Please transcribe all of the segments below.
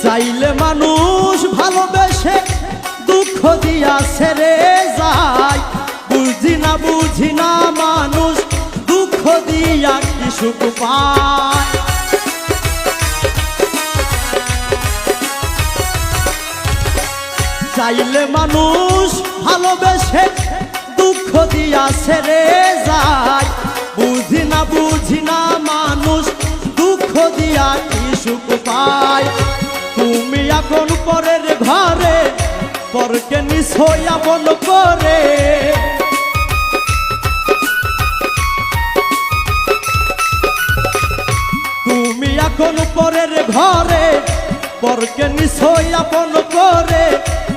চাইলে মানুষ ভালোবেসে দুঃখ দিয়া ছেড়ে যায়, বুঝি না মানুষ দুঃখ দিয়া কি সুখ পায়। চাইলে মানুষ ভালোবেসে দুঃখ দিয়া ছেড়ে যায়, বুঝি না মানুষ দুঃখ দিয়া কি সুখ পায়। তুমি এখন পরের ঘরে পরকে নিশ্চয় আপন করে, তুমি এখন পরের ঘরে পরকে নিশ্চয় আপন করে।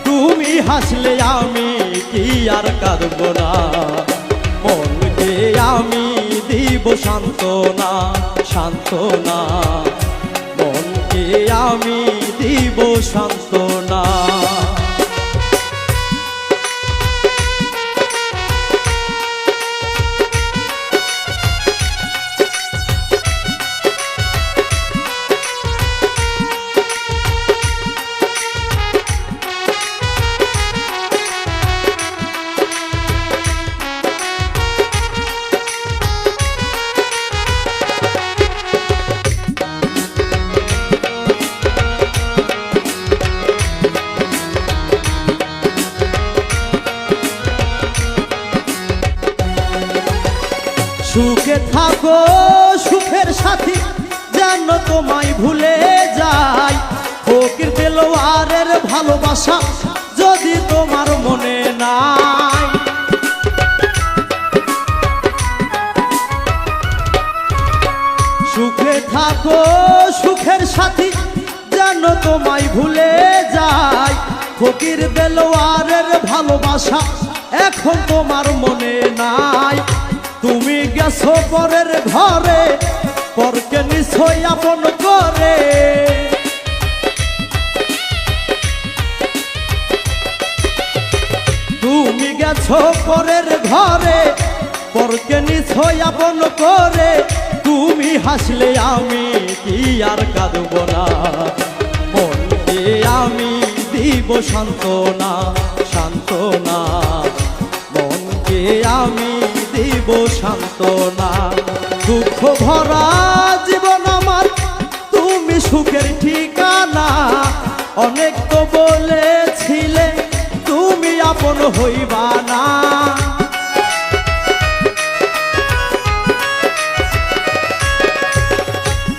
তুমি হাসলে আমি কি আর কাঁদব না, মনকে আমি দিব সান্ত্বনা সান্ত্বনা, মনকে আমি দিব সান্ত্বনা। সুখে থাকো সুখের সাথী যেন তোমায় ভুলে যায়, ফকির দেলোয়ারের ভালোবাসা যদি তোমার মনে নাই। সুখে থাকো সুখের সাথী যেন তোমায় ভুলে যায়, ফকির দেলোয়ারের ভালোবাসা এখন তোমার মনে নাই। তুমি গেছো পরের ঘরে পরকে নিশ্চয় আপন করে, তুমি গেছো পরের ঘরে পরকে নিশ্চয় আপন করে। তুমি হাসলে আমি কি আর কাঁদব না, মনকে আমি দিব সান্ত্বনা সান্ত্বনা, মনকে আমি দিব সান্ত্বনা। দুঃখ ভরা জীবন আমার তুমি সুখের ঠিকানা, অনেক তো বলেছিলে তুমি আপন হইবা না।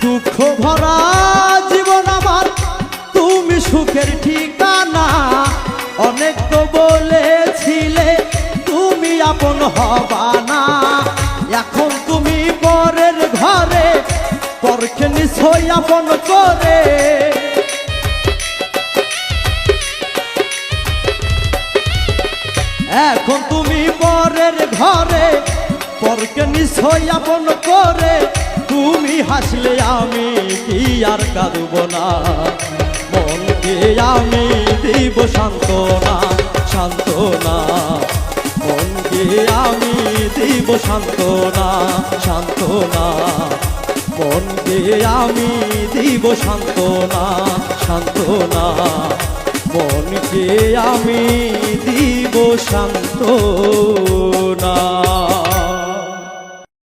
দুঃখ ভরা জীবন আমার তুমি সুখের ঠিকানা, অনেক তো বলেছিলে তুমি আপন হবা না। এখন তুমি পরের ঘরে পরকে নিশ্চয় আপন করে, এখন তুমি পরের ঘরে পরকে নিশ্চয় আপন করে। তুমি হাসলে আমি কি আর কাঁদব না, মনকে আমি দিব সান্ত্বনা সান্ত্বনা, মনকে আমি দিব সান্ত্বনা সান্ত্বনা, মনকে আমি দিব সান্ত্বনা সান্ত্বনা, মনকে আমি দিব সান্ত্বনা।